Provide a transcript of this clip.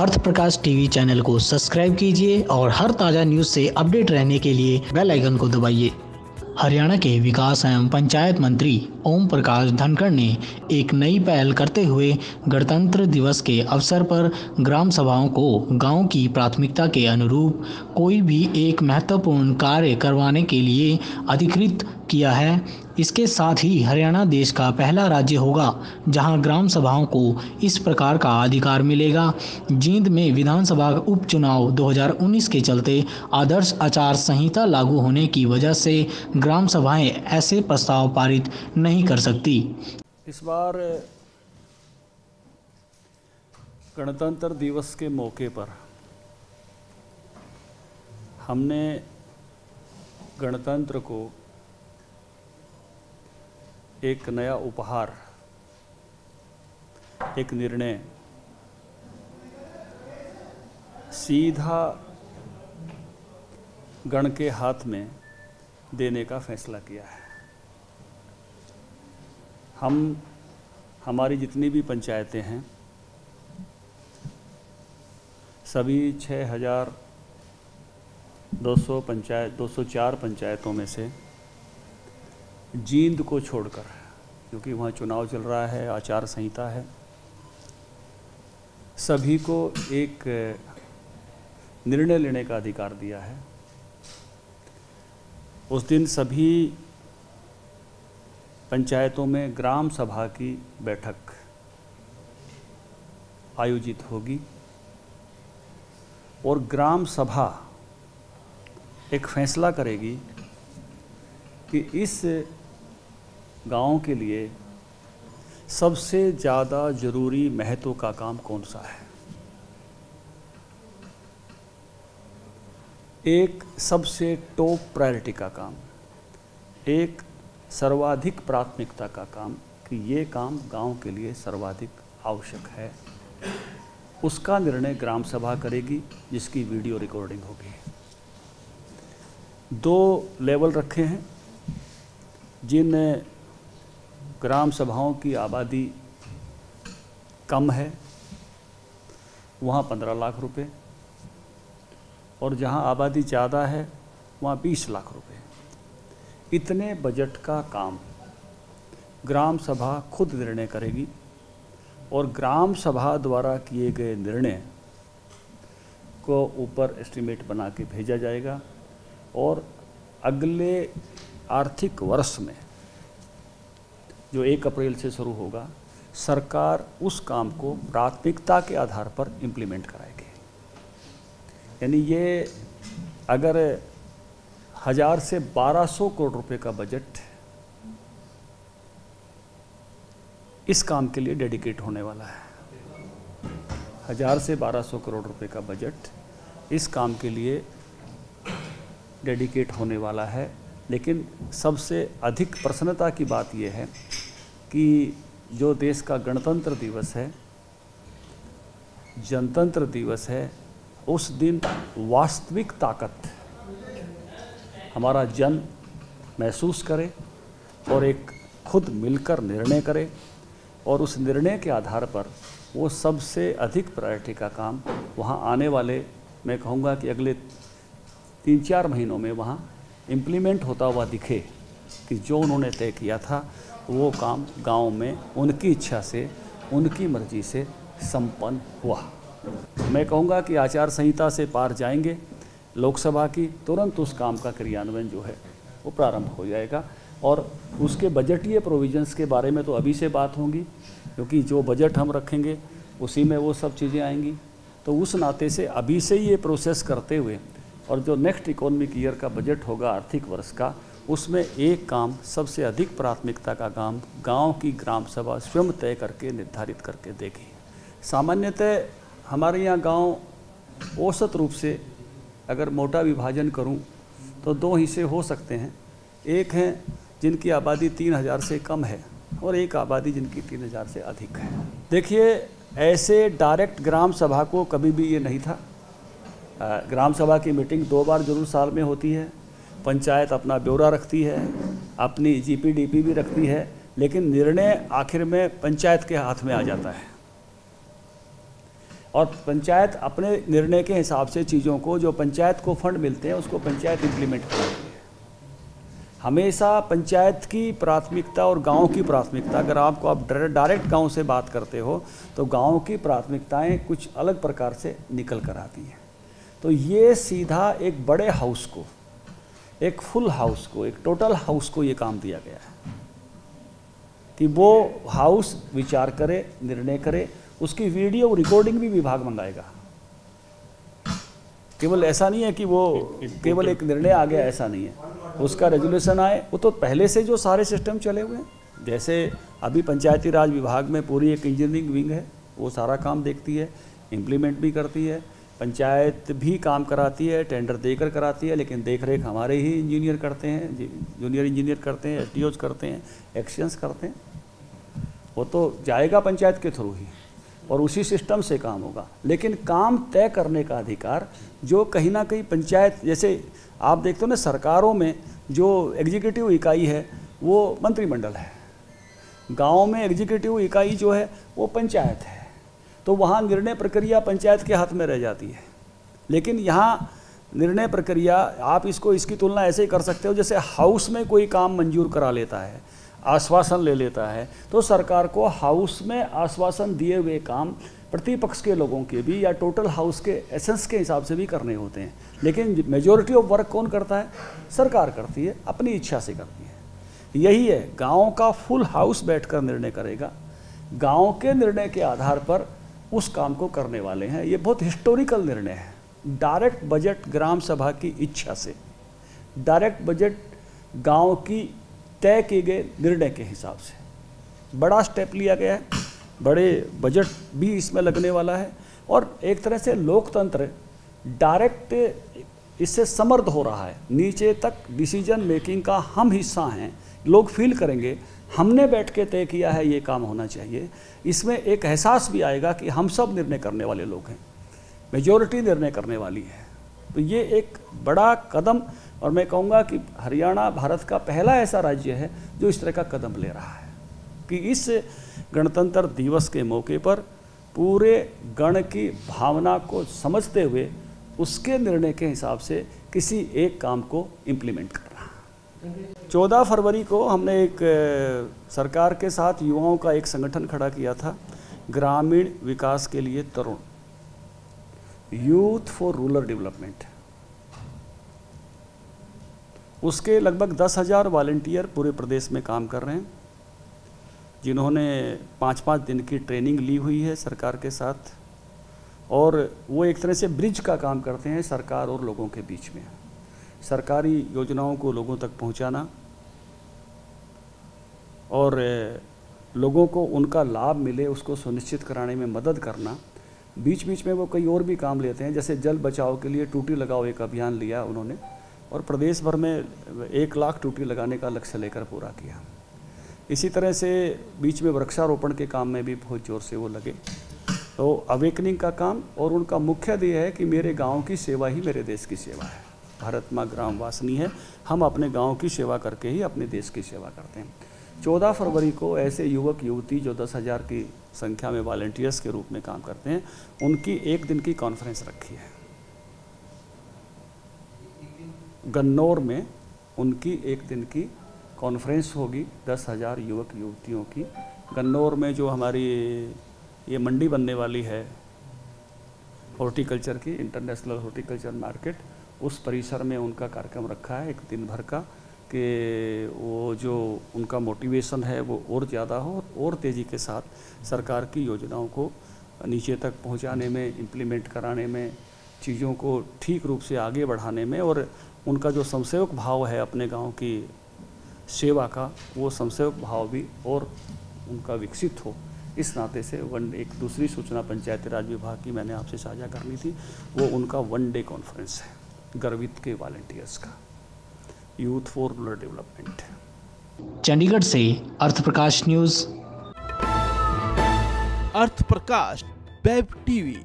अर्थ प्रकाश TV channel को subscribe कीजिए और हर ताज़ा न्यूज़ से अपडेट रहने के लिए बेल आइकन को दबाइए। हरियाणा के विकास एवं पंचायत मंत्री ओम प्रकाश धनखड़ ने एक नई पहल करते हुए गणतंत्र दिवस के अवसर पर ग्राम सभाओं को गांव की प्राथमिकता के अनुरूप कोई भी एक महत्वपूर्ण कार्य करवाने के लिए अधिकृत किया है। इसके साथ ही हरियाणा देश का पहला राज्य होगा जहां ग्राम सभाओं को इस प्रकार का अधिकार मिलेगा। जींद में विधानसभा उपचुनाव 2019 के चलते आदर्श आचार संहिता लागू होने की वजह से ग्राम सभाएं ऐसे प्रस्ताव पारित नहीं कर सकती। इस बार गणतंत्र दिवस के मौके पर हमने गणतंत्र को एक नया उपहार, एक निर्णय सीधा गण के हाथ में देने का फैसला किया है। हमारी जितनी भी पंचायतें हैं, सभी 6,204 पंचायतों में से जींद को छोड़कर, क्योंकि वहाँ चुनाव चल रहा है, आचार संहिता है, सभी को एक निर्णय लेने का अधिकार दिया है। उस दिन सभी पंचायतों में ग्राम सभा की बैठक आयोजित होगी और ग्राम सभा एक फैसला करेगी कि इस गांव के लिए सबसे ज़्यादा ज़रूरी महत्व का काम कौन सा है। एक सबसे टॉप प्रायोरिटी का काम, एक सर्वाधिक प्राथमिकता का काम कि ये काम गांव के लिए सर्वाधिक आवश्यक है, उसका निर्णय ग्राम सभा करेगी, जिसकी वीडियो रिकॉर्डिंग होगी। 2 लेवल रखे हैं। जिन ग्राम सभाओं की आबादी कम है वहाँ 15 लाख रुपए, और जहाँ आबादी ज़्यादा है वहाँ 20 लाख रुपए। इतने बजट का काम ग्राम सभा खुद निर्णय करेगी और ग्राम सभा द्वारा किए गए निर्णय को ऊपर एस्टीमेट बना के भेजा जाएगा और अगले आर्थिक वर्ष में जो 1 अप्रैल से शुरू होगा, सरकार उस काम को प्राथमिकता के आधार पर इम्प्लीमेंट कराएगी। यानी ये अगर 1000 से 1200 करोड़ रुपए का बजट इस काम के लिए डेडिकेट होने वाला है, 1000 से 1200 करोड़ रुपए का बजट इस काम के लिए डेडिकेट होने वाला है। लेकिन सबसे अधिक प्रसन्नता की बात यह है कि जो देश का गणतंत्र दिवस है, जनतंत्र दिवस है, उस दिन वास्तविक ताकत हमारा जन महसूस करे और एक खुद मिलकर निर्णय करे और उस निर्णय के आधार पर वो सबसे अधिक प्रायोरिटी का काम वहाँ आने वाले, मैं कहूँगा कि अगले 3-4 महीनों में वहाँ इम्प्लीमेंट होता हुआ दिखे कि जो उन्होंने तय किया था वो काम गांव में उनकी इच्छा से, उनकी मर्जी से संपन्न हुआ। मैं कहूँगा कि आचार संहिता से पार जाएंगे लोकसभा की, तुरंत उस काम का क्रियान्वयन जो है वो प्रारंभ हो जाएगा और उसके बजटीय प्रोविजंस के बारे में तो अभी से बात होगी, क्योंकि जो बजट हम रखेंगे उसी में वो सब चीज़ें आएंगी। तो उस नाते से अभी से ये प्रोसेस करते हुए और जो नेक्स्ट इकोनॉमिक ईयर का बजट होगा आर्थिक वर्ष का, उसमें एक काम सबसे अधिक प्राथमिकता का काम गांव की ग्राम सभा स्वयं तय करके निर्धारित करके देगी। सामान्यतः हमारे यहाँ गांव औसत रूप से अगर मोटा विभाजन करूं तो 2 हिस्से हो सकते हैं। एक है जिनकी आबादी 3000 से कम है और एक आबादी जिनकी 3000 से अधिक है। देखिए, ऐसे डायरेक्ट ग्राम सभा को कभी भी ये नहीं था। ग्राम सभा की मीटिंग 2 बार जरूर साल में होती है। पंचायत अपना ब्यौरा रखती है, अपनी जीपीडीपी भी रखती है, लेकिन निर्णय आखिर में पंचायत के हाथ में आ जाता है। और पंचायत अपने निर्णय के हिसाब से चीज़ों को, जो पंचायत को फंड मिलते हैं उसको पंचायत इम्प्लीमेंट करती है। हमेशा पंचायत की प्राथमिकता और गांव की प्राथमिकता, अगर आप डायरेक्ट गांव से बात करते हो तो गांव की प्राथमिकताएं कुछ अलग प्रकार से निकल कर आती हैं। तो ये सीधा एक बड़े हाउस को, एक फुल हाउस को, एक टोटल हाउस को ये काम दिया गया है कि वो हाउस विचार करे, निर्णय करे। उसकी वीडियो रिकॉर्डिंग भी विभाग मंगाएगा। केवल ऐसा नहीं है कि वो केवल एक निर्णय आ गया, ऐसा नहीं है। उसका रेजोल्यूशन आए, वो तो पहले से जो सारे सिस्टम चले हुए हैं। जैसे अभी पंचायती राज विभाग में पूरी एक इंजीनियरिंग विंग है, वो सारा काम देखती है, इम्प्लीमेंट भी करती है। पंचायत भी काम कराती है, टेंडर देकर कराती है, लेकिन देख रेख हमारे ही इंजीनियर करते हैं, जूनियर इंजीनियर करते हैं, एसडीओज करते हैं, एक्शंस करते हैं। वो तो जाएगा पंचायत के थ्रू ही और उसी सिस्टम से काम होगा। लेकिन काम तय करने का अधिकार जो कहीं ना कहीं पंचायत, जैसे आप देखते हो ना सरकारों में जो एग्जीक्यूटिव इकाई है वो मंत्रिमंडल है, गाँव में एग्जीक्यूटिव इकाई जो है वो पंचायत है। तो वहाँ निर्णय प्रक्रिया पंचायत के हाथ में रह जाती है। लेकिन यहाँ निर्णय प्रक्रिया, आप इसकी तुलना ऐसे ही कर सकते हो जैसे हाउस में कोई काम मंजूर करा लेता है, आश्वासन ले लेता है, तो सरकार को हाउस में आश्वासन दिए हुए काम प्रतिपक्ष के लोगों के भी या टोटल हाउस के एसेंस के हिसाब से भी करने होते हैं। लेकिन मेजॉरिटी ऑफ वर्क कौन करता है? सरकार करती है, अपनी इच्छा से करती है। यही है, गांव का फुल हाउस बैठकर निर्णय करेगा, गांव के निर्णय के आधार पर उस काम को करने वाले हैं। ये बहुत हिस्टोरिकल निर्णय है। डायरेक्ट बजट ग्राम सभा की इच्छा से, डायरेक्ट बजट गांव की तय किए गए निर्णय के हिसाब से बड़ा स्टेप लिया गया है। बड़े बजट भी इसमें लगने वाला है और एक तरह से लोकतंत्र डायरेक्ट इससे समर्थ हो रहा है। नीचे तक डिसीजन मेकिंग का हम हिस्सा हैं, लोग फील करेंगे हमने बैठ के तय किया है ये काम होना चाहिए। इसमें एक एहसास भी आएगा कि हम सब निर्णय करने वाले लोग हैं, मेजॉरिटी निर्णय करने वाली है। तो ये एक बड़ा कदम, और मैं कहूँगा कि हरियाणा भारत का पहला ऐसा राज्य है जो इस तरह का कदम ले रहा है कि इस गणतंत्र दिवस के मौके पर पूरे गण की भावना को समझते हुए उसके निर्णय के हिसाब से किसी एक काम को इम्प्लीमेंट करना। 14 फरवरी को हमने एक सरकार के साथ युवाओं का एक संगठन खड़ा किया था, ग्रामीण विकास के लिए तरुण, यूथ फॉर रूरल डेवलपमेंट। उसके लगभग 10,000 वॉलंटियर पूरे प्रदेश में काम कर रहे हैं, जिन्होंने 5-5 दिन की ट्रेनिंग ली हुई है सरकार के साथ। और वो एक तरह से ब्रिज का काम करते हैं सरकार और लोगों के बीच में, सरकारी योजनाओं को लोगों तक पहुंचाना और लोगों को उनका लाभ मिले उसको सुनिश्चित कराने में मदद करना। बीच बीच में वो कई और भी काम लेते हैं, जैसे जल बचाओ के लिए टूटी लगाओ एक अभियान लिया उन्होंने और प्रदेश भर में 1 लाख टूटी लगाने का लक्ष्य लेकर पूरा किया। इसी तरह से बीच में वृक्षारोपण के काम में भी बहुत जोर से वो लगे। तो अवेकनिंग का काम, और उनका मुख्य ध्येय है कि मेरे गांव की सेवा ही मेरे देश की सेवा है। भारत माँ ग्राम वासनी है, हम अपने गांव की सेवा करके ही अपने देश की सेवा करते हैं। 14 फरवरी को ऐसे युवक युवती जो 10,000 की संख्या में वॉलंटियर्स के रूप में काम करते हैं, उनकी 1 दिन की कॉन्फ्रेंस रखी है गन्नौर में। उनकी 1 दिन की कॉन्फ्रेंस होगी 10,000 युवक युवतियों की। गन्नौर में जो हमारी ये मंडी बनने वाली है हॉर्टिकल्चर की, इंटरनेशनल हॉर्टिकल्चर मार्केट, उस परिसर में उनका कार्यक्रम रखा है 1 दिन भर का, कि वो जो उनका मोटिवेशन है वो और ज़्यादा हो और तेज़ी के साथ सरकार की योजनाओं को नीचे तक पहुंचाने में, इम्प्लीमेंट कराने में, चीज़ों को ठीक रूप से आगे बढ़ाने में, और उनका जो समसेवक भाव है अपने गांव की सेवा का, वो समसेवक भाव भी और उनका विकसित हो। इस नाते से एक दूसरी सूचना पंचायती राज विभाग की मैंने आपसे साझा करनी थी, वो उनका 1 डे कॉन्फ्रेंस है गर्वित के वॉलंटियर्स का, youth for rural development. Chandigarh से अर्थ प्रकाश न्यूज़। अर्थ प्रकाश वेब टीवी।